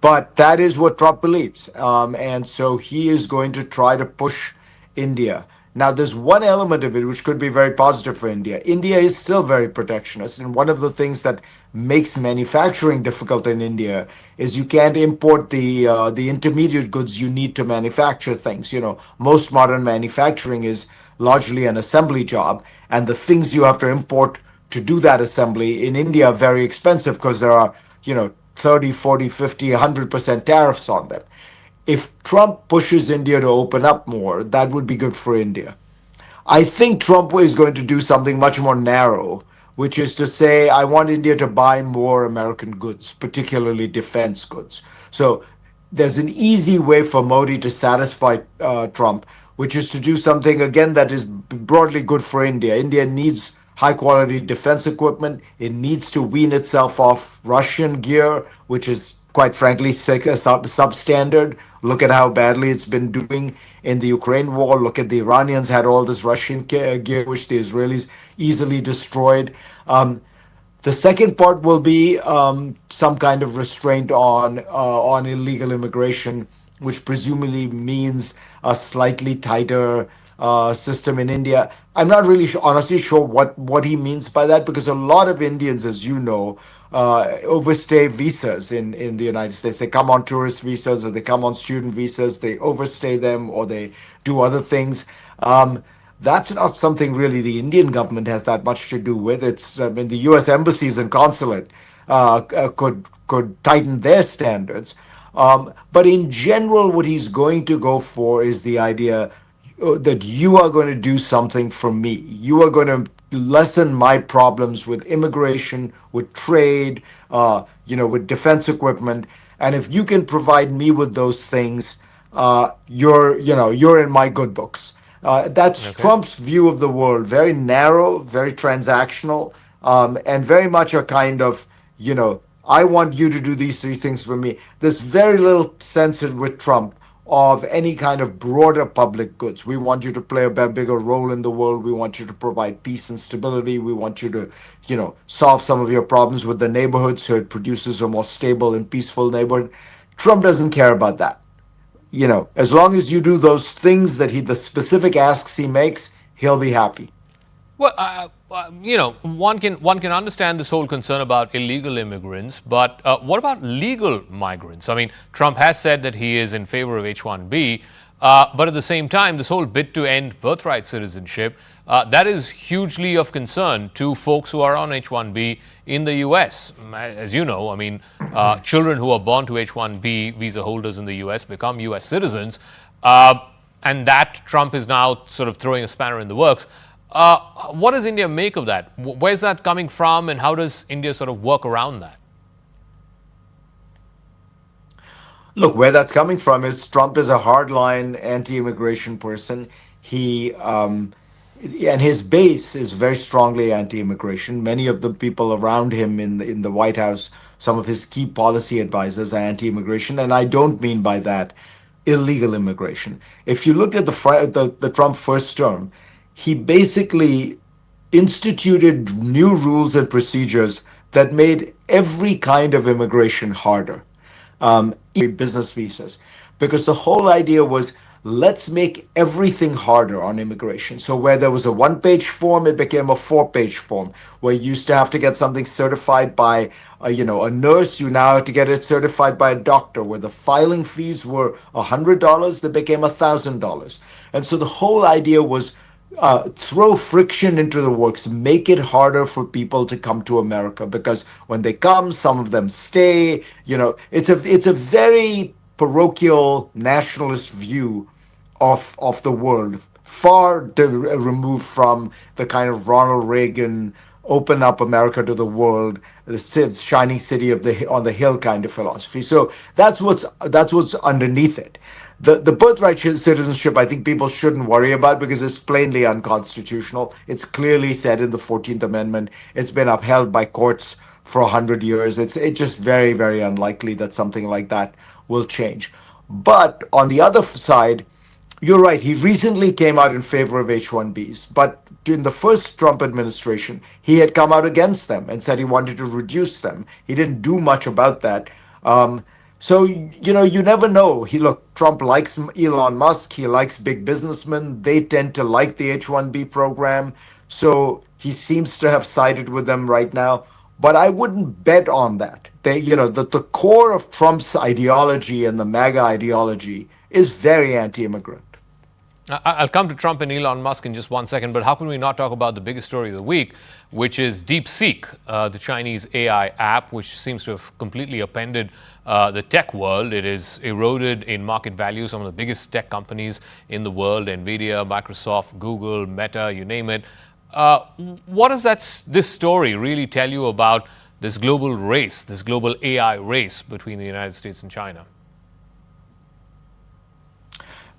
But that is what Trump believes, and so he is going to try to push India. Now, there's one element of it which could be very positive for India. India is still very protectionist, and one of the things that makes manufacturing difficult in India is you can't import the intermediate goods you need to manufacture things. Most modern manufacturing is largely an assembly job, and the things you have to import to do that assembly in India are very expensive because there are 30, 40, 50, 100% tariffs on them. If Trump pushes India to open up more, that would be good for India. I think Trump is going to do something much more narrow, which is to say, I want India to buy more American goods, particularly defense goods. So there's an easy way for Modi to satisfy Trump, which is to do something, again, that is broadly good for India. India needs high-quality defense equipment. It needs to wean itself off Russian gear, which is, quite frankly, substandard. Look at how badly it's been doing in the Ukraine war. Look at the Iranians had all this Russian gear, which the Israelis easily destroyed. The second part will be some kind of restraint on illegal immigration, which presumably means a slightly tighter system in India. I'm not really honestly sure what he means by that, because a lot of Indians, as you know, overstay visas in the United States. They come on tourist visas, or they come on student visas. They overstay them, or they do other things. That's not something really the Indian government has that much to do with. It's the U.S. embassies and consulate could tighten their standards. But in general, what he's going to go for is the idea that you are going to do something for me. You are going to lessen my problems with immigration, with trade, with defense equipment. And if you can provide me with those things, you're in my good books. That's okay. Trump's view of the world, very narrow, very transactional, and very much a kind of, I want you to do these three things for me. There's very little sense with Trump of any kind of broader public goods. We want you to play a bigger role in the world. We want you to provide peace and stability. We want you to, solve some of your problems with the neighborhood so it produces a more stable and peaceful neighborhood. Trump doesn't care about that. As long as you do those things that the specific asks he makes, he'll be happy. Well, one can understand this whole concern about illegal immigrants, but what about legal migrants? I mean, Trump has said that he is in favor of H-1B, but at the same time, this whole bid to end birthright citizenship, that is hugely of concern to folks who are on H-1B in the U.S. As you know, children who are born to H-1B visa holders in the U.S. become U.S. citizens, and that Trump is now sort of throwing a spanner in the works. What does India make of that? Where's that coming from, and how does India sort of work around that? Look, where that's coming from is Trump is a hardline anti-immigration person. He and his base is very strongly anti-immigration. Many of the people around him in the White House, some of his key policy advisors are anti-immigration, and I don't mean by that illegal immigration. If you look at the Trump first term, he basically instituted new rules and procedures that made every kind of immigration harder, business visas, because the whole idea was let's make everything harder on immigration. So where there was a one-page form, it became a four-page form. Where you used to have to get something certified by a nurse, you now have to get it certified by a doctor. Where the filing fees were $100, they became $1,000. And so the whole idea was throw friction into the works, make it harder for people to come to America, because when they come, some of them stay. It's a very parochial nationalist view of the world, far removed from the kind of Ronald Reagan open up America to the world, the shining city on the hill kind of philosophy. So that's what's underneath it. The birthright citizenship, I think people shouldn't worry about because it's plainly unconstitutional. It's clearly said in the 14th Amendment. It's been upheld by courts for 100 years. It's just very, very unlikely that something like that will change. But on the other side, you're right. He recently came out in favor of H-1Bs, but in the first Trump administration, he had come out against them and said he wanted to reduce them. He didn't do much about that. So, you never know. Trump likes Elon Musk. He likes big businessmen. They tend to like the H-1B program. So he seems to have sided with them right now. But I wouldn't bet on that. The core of Trump's ideology and the MAGA ideology is very anti-immigrant. I'll come to Trump and Elon Musk in just 1 second, but how can we not talk about the biggest story of the week, which is DeepSeek, the Chinese AI app, which seems to have completely upended the tech world. It has eroded in market value some of the biggest tech companies in the world, NVIDIA, Microsoft, Google, Meta, you name it. What does this story really tell you about this global race, this global AI race between the United States and China?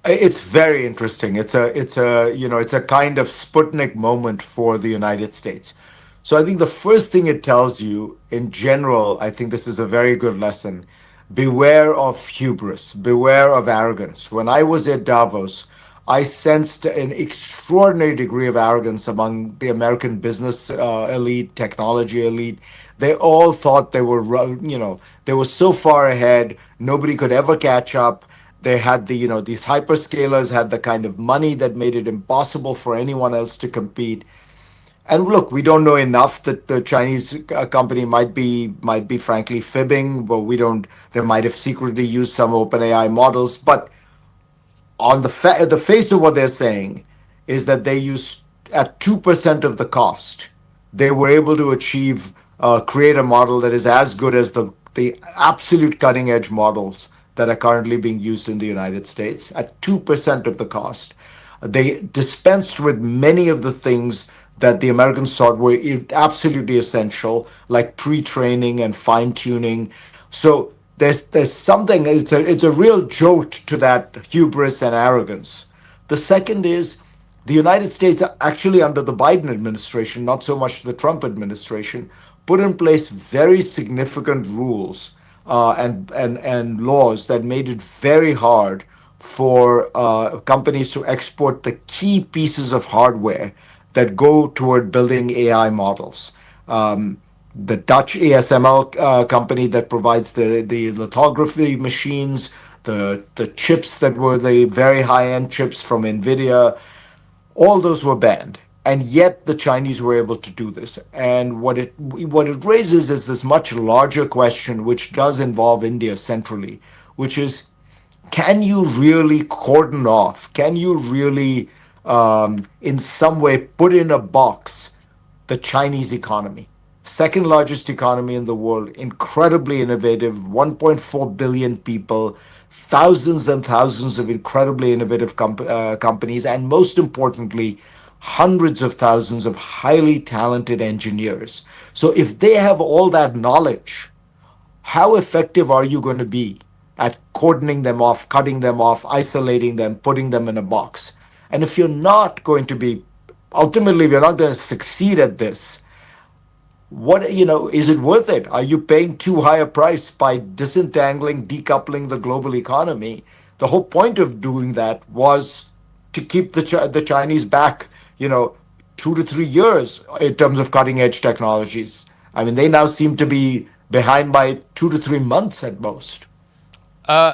It's very interesting. It's a kind of Sputnik moment for the United States. So I think the first thing it tells you in general, I think this is a very good lesson. Beware of hubris, beware of arrogance. When I was at Davos, I sensed an extraordinary degree of arrogance among the American business elite, technology elite. They all thought they were so far ahead, nobody could ever catch up. They had these hyperscalers had the kind of money that made it impossible for anyone else to compete. And look, we don't know enough that the Chinese company might be frankly fibbing, but we don't. They might have secretly used some OpenAI models. But on the face of what they're saying is that they use at 2% of the cost, they were able to create a model that is as good as the absolute cutting edge models that are currently being used in the United States at 2% of the cost. They dispensed with many of the things that the Americans thought were absolutely essential, like pre-training and fine-tuning. So there's something, it's a real jolt to that hubris and arrogance. The second is the United States, actually under the Biden administration, not so much the Trump administration, put in place very significant rules and laws that made it very hard for companies to export the key pieces of hardware that go toward building AI models. The Dutch ASML company that provides the lithography machines, the chips that were the very high-end chips from NVIDIA, all those were banned. And yet the Chinese were able to do this. And what it raises is this much larger question, which does involve India centrally, which is, can you really cordon off? Can you really, in some way, put in a box the Chinese economy? Second largest economy in the world, incredibly innovative, 1.4 billion people, thousands and thousands of incredibly innovative companies, and most importantly, hundreds of thousands of highly talented engineers. So if they have all that knowledge, how effective are you going to be at cordoning them off, cutting them off, isolating them, putting them in a box. And if you're not going to be, ultimately, if you're not going to succeed at this, what, is it worth it? Are you paying too high a price by disentangling, decoupling the global economy? The whole point of doing that was to keep the Chinese back, 2 to 3 years in terms of cutting edge technologies. I mean, they now seem to be behind by 2 to 3 months at most.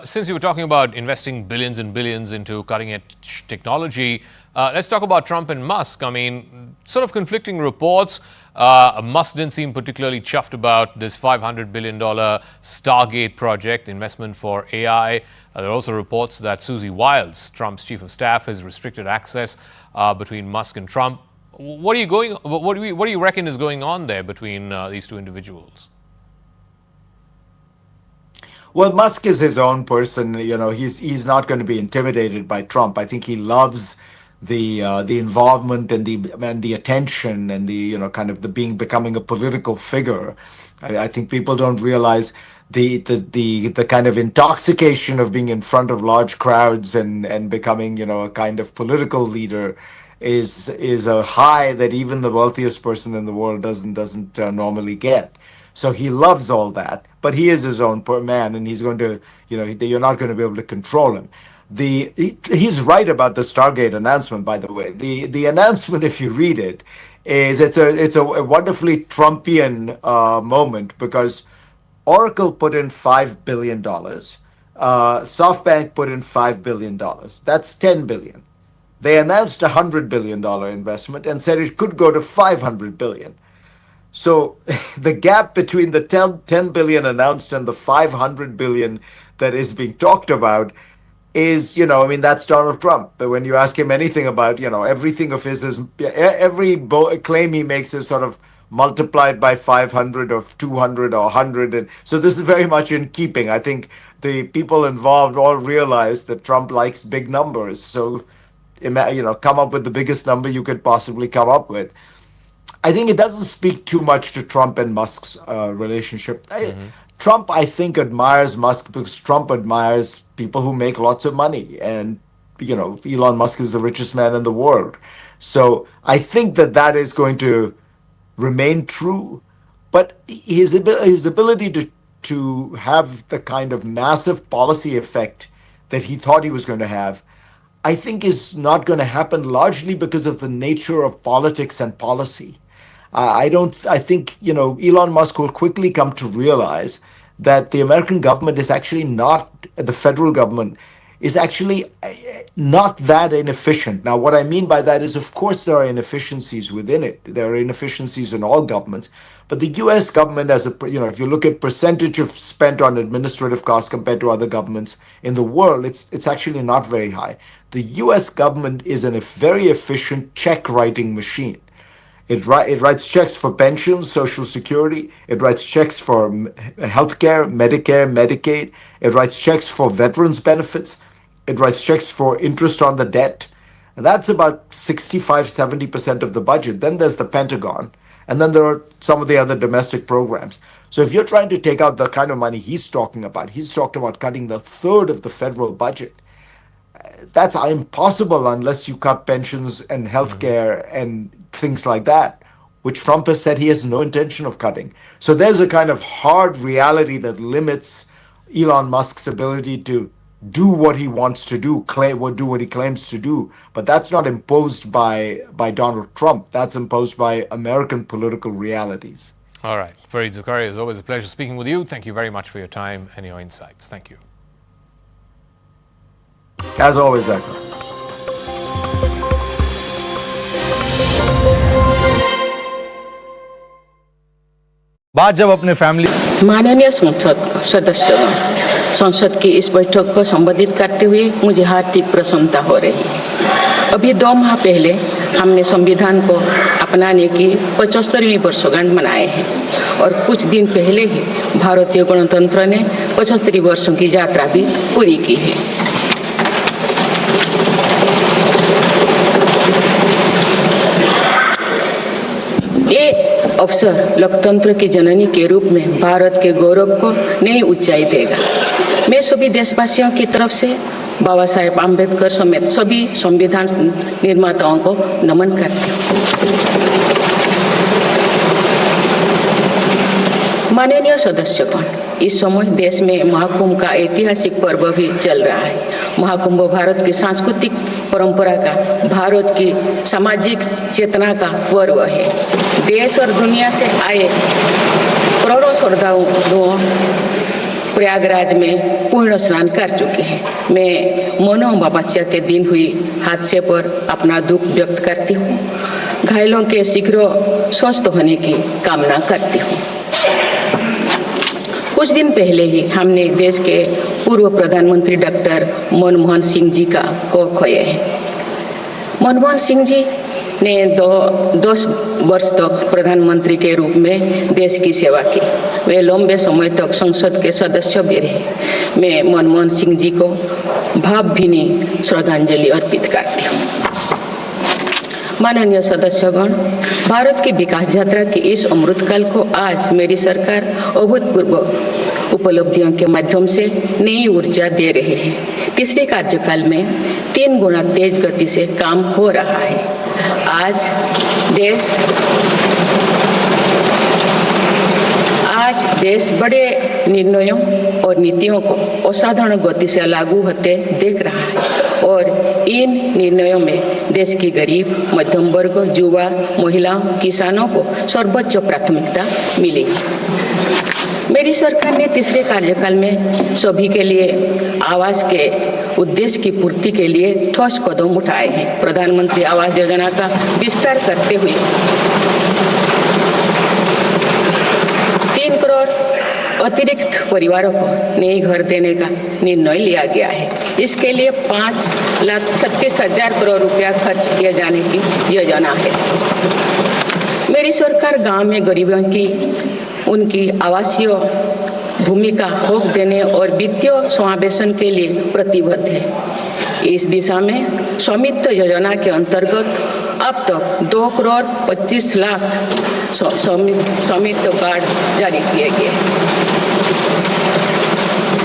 Since you were talking about investing billions and billions into cutting edge technology, let's talk about Trump and Musk. I mean, sort of conflicting reports. Musk didn't seem particularly chuffed about this $500 billion Stargate project, investment for AI. There are also reports that Susie Wiles, Trump's chief of staff, has restricted access between Musk and Trump. What do you reckon is going on there between these two individuals? Well, Musk is his own person. He's not going to be intimidated by Trump. I think he loves the involvement and the attention and the kind of the becoming a political figure. I think people don't realize the kind of intoxication of being in front of large crowds and becoming a kind of political leader is a high that even the wealthiest person in the world doesn't normally get. So he loves all that, but he is his own man, and he's going to, you're not going to be able to control him. He's right about the Stargate announcement, by the way. The announcement, if you read it, is it's a wonderfully Trumpian moment, because Oracle put in $5 billion, SoftBank put in $5 billion. That's $10 billion. They announced a $100 billion investment and said it could go to $500 billion. So the gap between the 10 billion announced and the 500 billion that is being talked about is, that's Donald Trump. But when you ask him anything about, everything of his is, every claim he makes is sort of multiplied by 500 or 200 or 100. And so this is very much in keeping. I think the people involved all realize that Trump likes big numbers. So, come up with the biggest number you could possibly come up with. I think it doesn't speak too much to Trump and Musk's relationship. Trump, I think, admires Musk because Trump admires people who make lots of money. And, Elon Musk is the richest man in the world. So I think that is going to remain true. But his ability to have the kind of massive policy effect that he thought he was going to have, I think is not going to happen, largely because of the nature of politics and policy. I think, Elon Musk will quickly come to realize that the American government is actually not, the federal government is actually not that inefficient. Now, what I mean by that is, of course, there are inefficiencies within it. There are inefficiencies in all governments. But the US government, if you look at percentage of spent on administrative costs compared to other governments in the world, it's actually not very high. The US government is a very efficient check writing machine. It writes checks for pensions, Social Security. It writes checks for healthcare, Medicare, Medicaid. It writes checks for veterans benefits. It writes checks for interest on the debt. And that's about 65-70% of the budget. Then there's the Pentagon. And then there are some of the other domestic programs. So if you're trying to take out the kind of money he's talking about cutting the third of the federal budget. That's impossible unless you cut pensions and healthcare and things like that, which Trump has said he has no intention of cutting. So there's a kind of hard reality that limits Elon Musk's ability to do what he wants to do, do what he claims to do. But that's not imposed by Donald Trump. That's imposed by American political realities. All right. Fareed Zakaria, it's always a pleasure speaking with you. Thank you very much for your time and your insights. Thank you. As always, Zakka. बात जब अपने family माननीय संसद सदस्यों, संसद की इस बैठक को संबोधित करते हुए मुझे हार्दिक प्रसन्नता हो रही है। अभी 2 माह पहले हमने संविधान को अपनाने की 75वीं वर्षगांठ मनाए हैं और कुछ दिन पहले ही भारतीय गणतंत्र ने 75 वर्षों की यात्रा भी पूरी की है। ये अवसर लोकतंत्र की जननी के रूप में भारत के गौरव को नई ऊंचाई देगा। मैं सभी देशवासियों की तरफ से बाबा साहेब आम्बेडकर समेत सभी संविधान निर्माताओं को नमन करती हूँ। माननीय सदस्यगण, इस समय देश में महाकुंभ का ऐतिहासिक पर्व भी चल रहा है। महाकुंभ भारत की सांस्कृतिक परंपरा का, भारत की सामाजिक चेतना का पर्व है। देश और दुनिया से आए करोड़ों श्रद्धालु प्रयागराज में पूर्ण स्नान कर चुके हैं। मैं मौनो अमावस्या के दिन हुई हादसे पर अपना दुख व्यक्त करती हूँ। घायलों के शीघ्र स्वस्थ होने की कामना करती हूँ। कुछ दिन पहले ही हमने देश के पूर्व प्रधानमंत्री डॉक्टर मनमोहन सिंह जी को खोए हैं। मनमोहन सिंह जी ने 10 वर्ष तक प्रधानमंत्री के रूप में देश की सेवा की। वे लंबे समय तक संसद के सदस्य भी रहे। मैं मनमोहन सिंह जी को भावभीनी श्रद्धांजलि अर्पित करती हूँ। माननीय सदस्यगण, भारत की विकास यात्रा की इस अमृतकाल को आज मेरी सरकार अभूतपूर्व उपलब्धियों के माध्यम से नई ऊर्जा दे रही है। तीसरे कार्यकाल में 3 गुना तेज गति से काम हो रहा है। आज देश बड़े निर्णयों और नीतियों को असाधारण गति से लागू होते देख रहा है और इन निर्णयों में देश की गरीब, मध्यम वर्ग, युवा, महिलाओं, किसानों को सर्वोच्च प्राथमिकता मिली। मेरी सरकार ने तीसरे कार्यकाल में सभी के लिए आवास के उद्देश्य की पूर्ति के लिए ठोस कदम उठाए हैं। प्रधानमंत्री आवास योजना का विस्तार करते हुए 3 करोड़ अतिरिक्त परिवारों को नए घर देने का निर्णय लिया गया है। इसके लिए 5,36,000 करोड़ रुपया खर्च किए जाने की योजना है। मेरी सरकार गांव में गरीबों की उनकी आवासीय भूमि का हक देने और वित्तीय समावेशन के लिए प्रतिबद्ध है। इस दिशा में स्वामित्व योजना के अंतर्गत अब तक 2 करोड़ 25 लाख स्वामित्व कार्ड जारी किए गए हैं।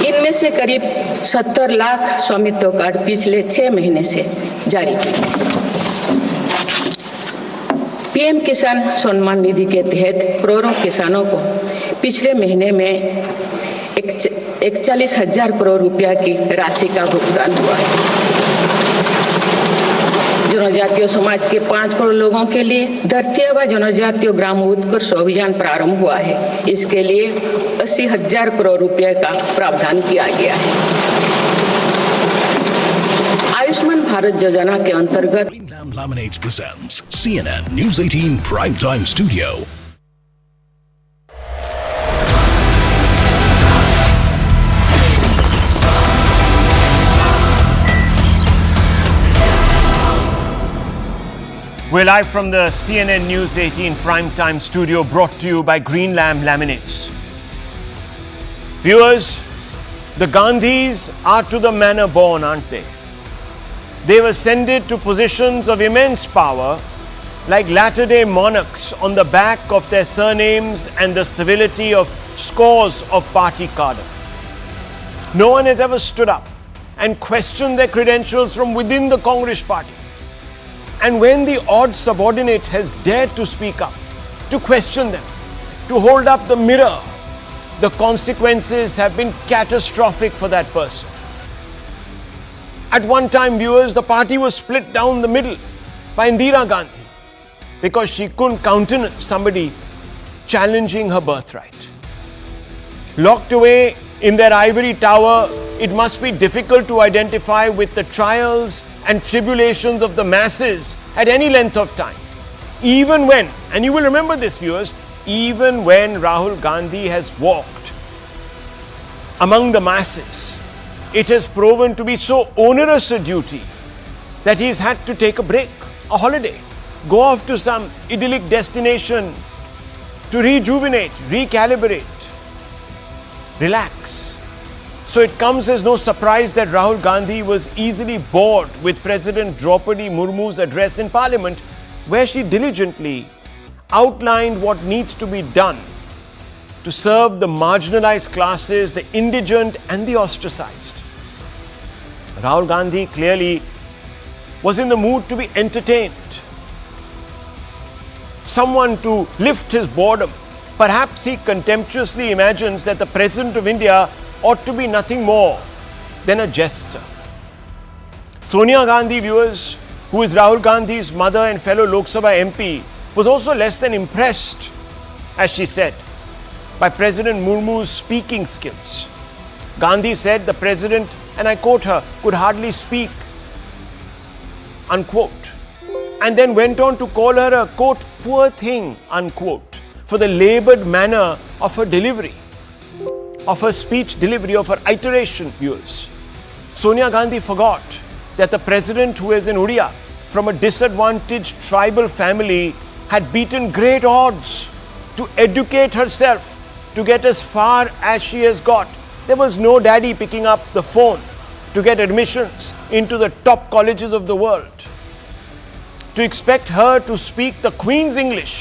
इनमें से करीब 70 लाख स्वामित्व कार्ड पिछले 6 महीने से जारी किए। पीएम किसान सम्मान निधि के तहत करोड़ों किसानों को पिछले महीने में 41,000 करोड़ रुपया की राशि का भुगतान हुआ है। जनजातीय समाज के 5 करोड़ लोगों के लिए धरती व जनजातीय ग्राम उत्कर्ष अभियान प्रारंभ हुआ है। इसके लिए 80,000 करोड़ रुपये का प्रावधान किया गया है। आयुष्मान भारत योजना के अंतर्गत Laminates presents CNN News 18 Primetime Studio. We're live from the CNN News 18 Primetime Studio, brought to you by Green Lamb Laminates. Viewers, the Gandhis are to the manner born, aren't they? They were ascended to positions of immense power like latter-day monarchs on the back of their surnames and the civility of scores of party cadre. No one has ever stood up and questioned their credentials from within the Congress party. And when the odd subordinate has dared to speak up, to question them, to hold up the mirror, the consequences have been catastrophic for that person. At one time, viewers, the party was split down the middle by Indira Gandhi because she couldn't countenance somebody challenging her birthright. Locked away in their ivory tower, it must be difficult to identify with the trials and tribulations of the masses at any length of time. Even when, and you will remember this, viewers, even when Rahul Gandhi has walked among the masses, it has proven to be so onerous a duty that he's had to take a break, a holiday, go off to some idyllic destination to rejuvenate, recalibrate, relax. So it comes as no surprise that Rahul Gandhi was easily bored with President Draupadi Murmu's address in Parliament, where she diligently outlined what needs to be done to serve the marginalized classes, the indigent and the ostracized. Rahul Gandhi clearly was in the mood to be entertained, someone to lift his boredom. Perhaps he contemptuously imagines that the President of India ought to be nothing more than a jester. Sonia Gandhi, viewers, who is Rahul Gandhi's mother and fellow Lok Sabha MP, was also less than impressed, as she said, by President Murmu's speaking skills. Gandhi said the President, and I quote her, could hardly speak, unquote, and then went on to call her a, quote, poor thing, unquote, for the laboured manner of her delivery, of her speech delivery, of her iteration, viewers. Sonia Gandhi forgot that the President, who is in Odia, from a disadvantaged tribal family, had beaten great odds to educate herself, to get as far as she has got. There was no daddy picking up the phone to get admissions into the top colleges of the world. To expect her to speak the Queen's English